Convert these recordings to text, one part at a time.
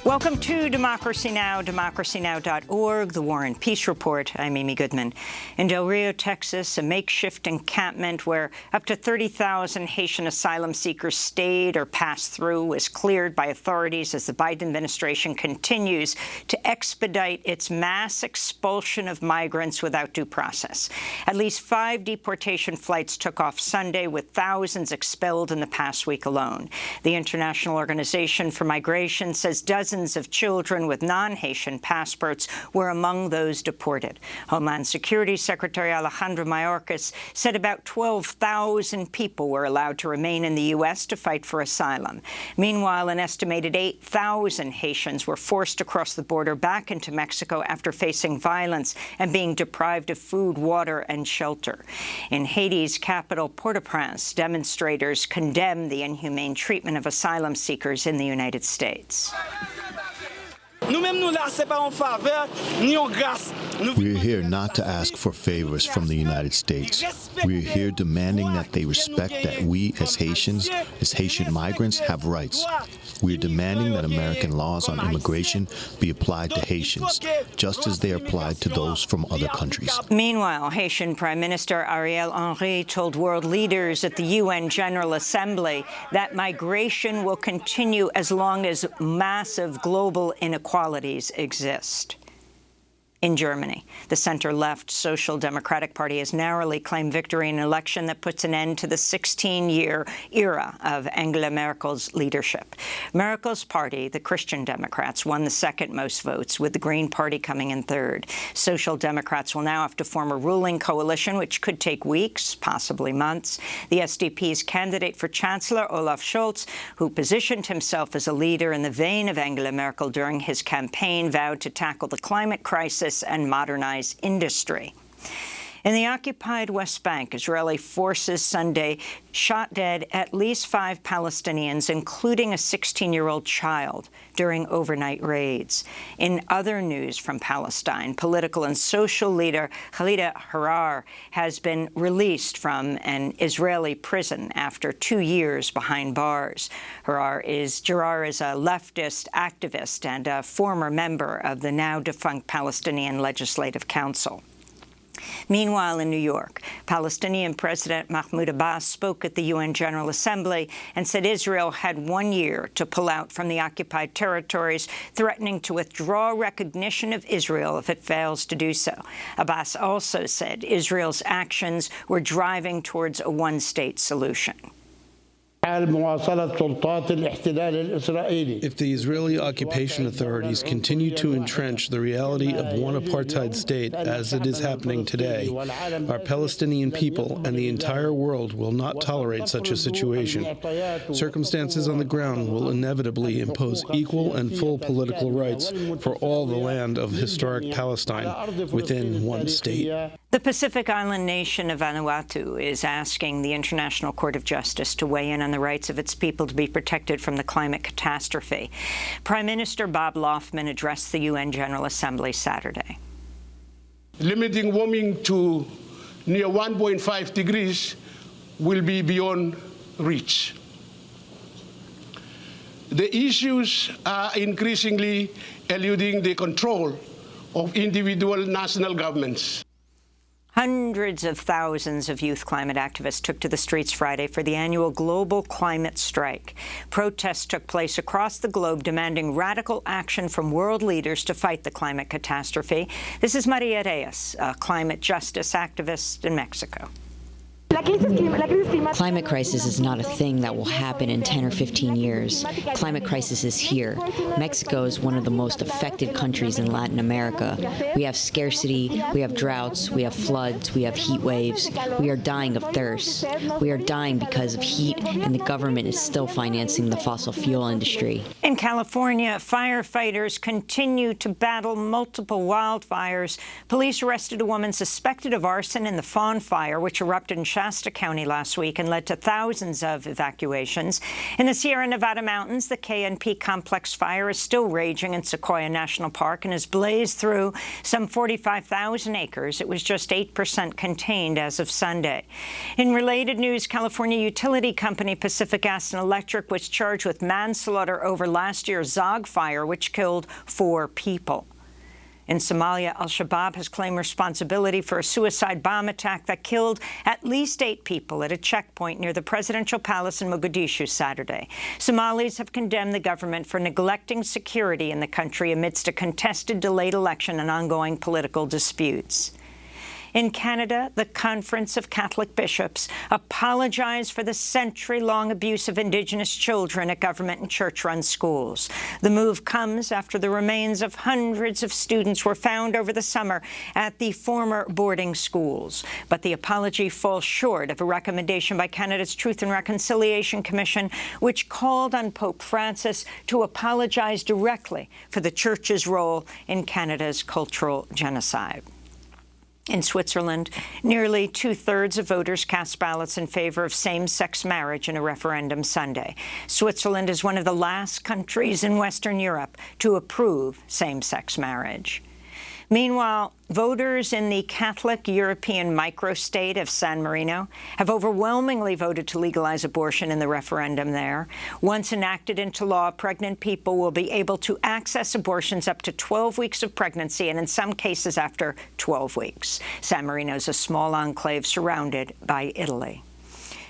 Welcome to Democracy Now!, democracynow.org, the War and Peace Report. I'm Amy Goodman. In Del Rio, Texas, a makeshift encampment where up to 30,000 Haitian asylum seekers stayed or passed through was cleared by authorities as the Biden administration continues to expedite its mass expulsion of migrants without due process. At least 5 deportation flights took off Sunday, with thousands expelled in the past week alone. The International Organization for Migration says dozens of children with non-Haitian passports were among those deported. Homeland Security Secretary Alejandro Mayorkas said about 12,000 people were allowed to remain in the U.S. to fight for asylum. Meanwhile, an estimated 8,000 Haitians were forced across the border back into Mexico after facing violence and being deprived of food, water, and shelter. In Haiti's capital, Port-au-Prince, demonstrators condemned the inhumane treatment of asylum seekers in the United States. We're here not to ask for favors from the United States. We're here demanding that they respect that we, as Haitians, as Haitian migrants, have rights. We're demanding that American laws on immigration be applied to Haitians, just as they are applied to those from other countries. Meanwhile, Haitian Prime Minister Ariel Henry told world leaders at the UN General Assembly that migration will continue as long as massive global inequalities exist. In Germany, the center-left Social Democratic Party has narrowly claimed victory in an election that puts an end to the 16-year era of Angela Merkel's leadership. Merkel's party, the Christian Democrats, won the second most votes, with the Green Party coming in third. Social Democrats will now have to form a ruling coalition, which could take weeks, possibly months. The SDP's candidate for Chancellor, Olaf Scholz, who positioned himself as a leader in the vein of Angela Merkel during his campaign, vowed to tackle the climate crisis and modernize industry. In the occupied West Bank, Israeli forces Sunday shot dead at least 5 Palestinians, including a 16-year-old child, during overnight raids. In other news from Palestine, political and social leader Khalida Harar has been released from an Israeli prison after 2 years behind bars. Harar is a leftist activist and a former member of the now-defunct Palestinian Legislative Council. Meanwhile, in New York, Palestinian President Mahmoud Abbas spoke at the UN General Assembly and said Israel had 1 year to pull out from the occupied territories, threatening to withdraw recognition of Israel if it fails to do so. Abbas also said Israel's actions were driving towards a one-state solution. If the Israeli occupation authorities continue to entrench the reality of one apartheid state, as it is happening today, our Palestinian people and the entire world will not tolerate such a situation. Circumstances on the ground will inevitably impose equal and full political rights for all the land of historic Palestine within one state. The Pacific Island nation of Vanuatu is asking the International Court of Justice to weigh in on the rights of its people to be protected from the climate catastrophe. Prime Minister Bob Loughman addressed the UN General Assembly Saturday. Limiting warming to near 1.5 degrees will be beyond reach. The issues are increasingly eluding the control of individual national governments. Hundreds of thousands of youth climate activists took to the streets Friday for the annual global climate strike. Protests took place across the globe demanding radical action from world leaders to fight the climate catastrophe. This is Maria Reyes, a climate justice activist in Mexico. Climate crisis is not a thing that will happen in 10 or 15 years. Climate crisis is here. Mexico is one of the most affected countries in Latin America. We have scarcity, we have droughts, we have floods, we have heat waves. We are dying of thirst. We are dying because of heat, and the government is still financing the fossil fuel industry. In California, firefighters continue to battle multiple wildfires. Police arrested a woman suspected of arson in the Fawn Fire, which erupted in Shasta County last week and led to thousands of evacuations. In the Sierra Nevada mountains, the KNP complex fire is still raging in Sequoia National Park and has blazed through some 45,000 acres. It was just 8% contained as of Sunday. In related news, California utility company Pacific Gas and Electric was charged with manslaughter over last year's Zog fire, which killed 4 people. In Somalia, al-Shabaab has claimed responsibility for a suicide bomb attack that killed at least 8 people at a checkpoint near the presidential palace in Mogadishu Saturday. Somalis have condemned the government for neglecting security in the country amidst a contested delayed election and ongoing political disputes. In Canada, the Conference of Catholic Bishops apologized for the century-long abuse of Indigenous children at government and church-run schools. The move comes after the remains of hundreds of students were found over the summer at the former boarding schools. But the apology falls short of a recommendation by Canada's Truth and Reconciliation Commission, which called on Pope Francis to apologize directly for the Church's role in Canada's cultural genocide. In Switzerland, nearly 2/3 of voters cast ballots in favor of same-sex marriage in a referendum Sunday. Switzerland is one of the last countries in Western Europe to approve same-sex marriage. Meanwhile, voters in the Catholic European microstate of San Marino have overwhelmingly voted to legalize abortion in the referendum there. Once enacted into law, pregnant people will be able to access abortions up to 12 weeks of pregnancy and in some cases after 12 weeks. San Marino is a small enclave surrounded by Italy.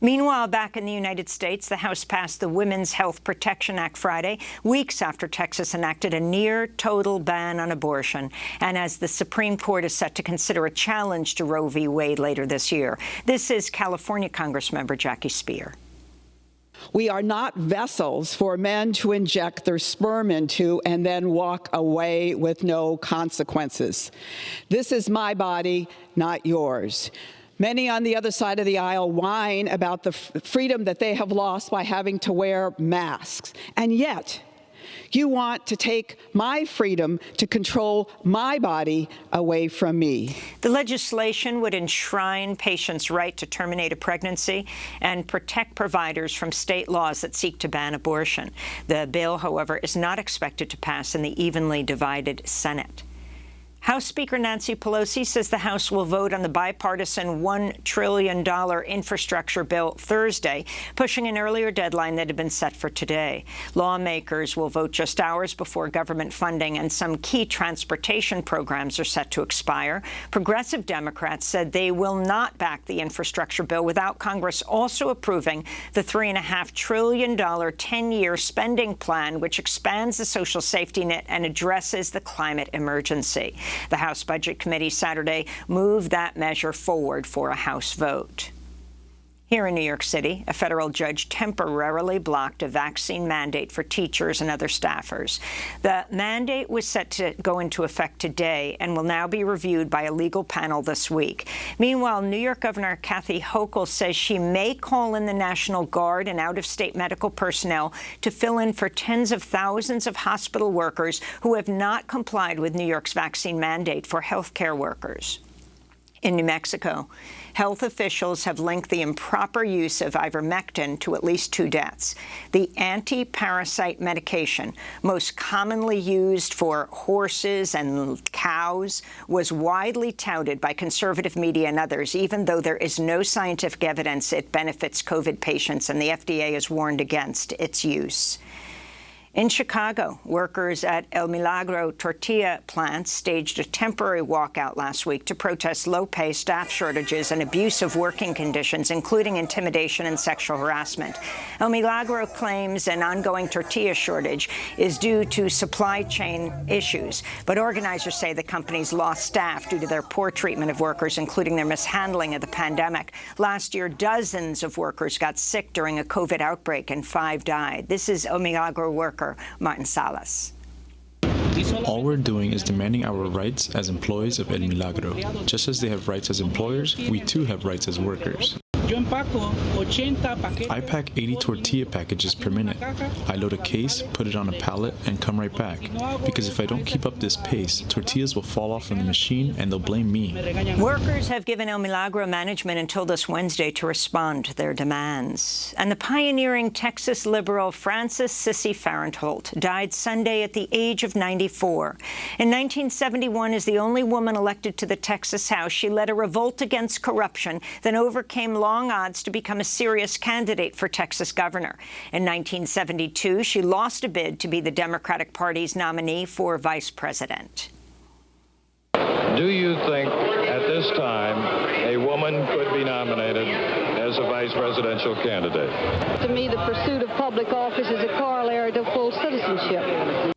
Meanwhile, back in the United States, the House passed the Women's Health Protection Act Friday, weeks after Texas enacted a near-total ban on abortion, and as the Supreme Court is set to consider a challenge to Roe v. Wade later this year. This is California Congressmember Jackie Speer. We are not vessels for men to inject their sperm into and then walk away with no consequences. This is my body, not yours. Many on the other side of the aisle whine about the freedom that they have lost by having to wear masks. And yet, you want to take my freedom to control my body away from me. The legislation would enshrine patients' right to terminate a pregnancy and protect providers from state laws that seek to ban abortion. The bill, however, is not expected to pass in the evenly divided Senate. House Speaker Nancy Pelosi says the House will vote on the bipartisan $1 trillion infrastructure bill Thursday, pushing an earlier deadline that had been set for today. Lawmakers will vote just hours before government funding and some key transportation programs are set to expire. Progressive Democrats said they will not back the infrastructure bill without Congress also approving the $3.5 trillion 10-year spending plan, which expands the social safety net and addresses the climate emergency. The House Budget Committee Saturday moved that measure forward for a House vote. Here in New York City, a federal judge temporarily blocked a vaccine mandate for teachers and other staffers. The mandate was set to go into effect today and will now be reviewed by a legal panel this week. Meanwhile, New York Governor Kathy Hochul says she may call in the National Guard and out-of-state medical personnel to fill in for tens of thousands of hospital workers who have not complied with New York's vaccine mandate for healthcare workers. In New Mexico, health officials have linked the improper use of ivermectin to at least 2 deaths. The anti-parasite medication, most commonly used for horses and cows, was widely touted by conservative media and others, even though there is no scientific evidence it benefits COVID patients, and the FDA has warned against its use. In Chicago, workers at El Milagro Tortilla plants staged a temporary walkout last week to protest low-pay staff shortages and abusive working conditions, including intimidation and sexual harassment. El Milagro claims an ongoing tortilla shortage is due to supply chain issues, but organizers say the company's lost staff due to their poor treatment of workers, including their mishandling of the pandemic. Last year, dozens of workers got sick during a COVID outbreak and 5 died. This is El Milagro worker Martin Salas. All we're doing is demanding our rights as employees of El Milagro. Just as they have rights as employers, we too have rights as workers. Yo empaco I pack 80 tortilla packages per minute. I load a case, put it on a pallet, and come right back. Because if I don't keep up this pace, tortillas will fall off from the machine and they'll blame me. Workers have given El Milagro management until this Wednesday to respond to their demands. And the pioneering Texas liberal Frances Sissy Farenthold died Sunday at the age of 94. In 1971, as the only woman elected to the Texas House, she led a revolt against corruption, then overcame long odds to become a serious candidate for Texas governor. In 1972, she lost a bid to be the Democratic Party's nominee for vice president. Do you think at this time a woman could be nominated as a vice presidential candidate? To me, the pursuit of public office is a corollary to full citizenship.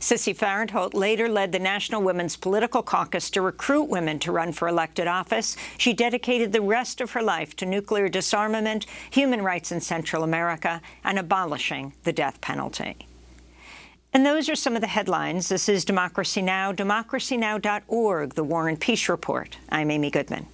Sissy Farenthold later led the National Women's Political Caucus to recruit women to run for elected office. She dedicated the rest of her life to nuclear disarmament, human rights in Central America, and abolishing the death penalty. And those are some of the headlines. This is Democracy Now!, democracynow.org, the War and Peace Report. I'm Amy Goodman.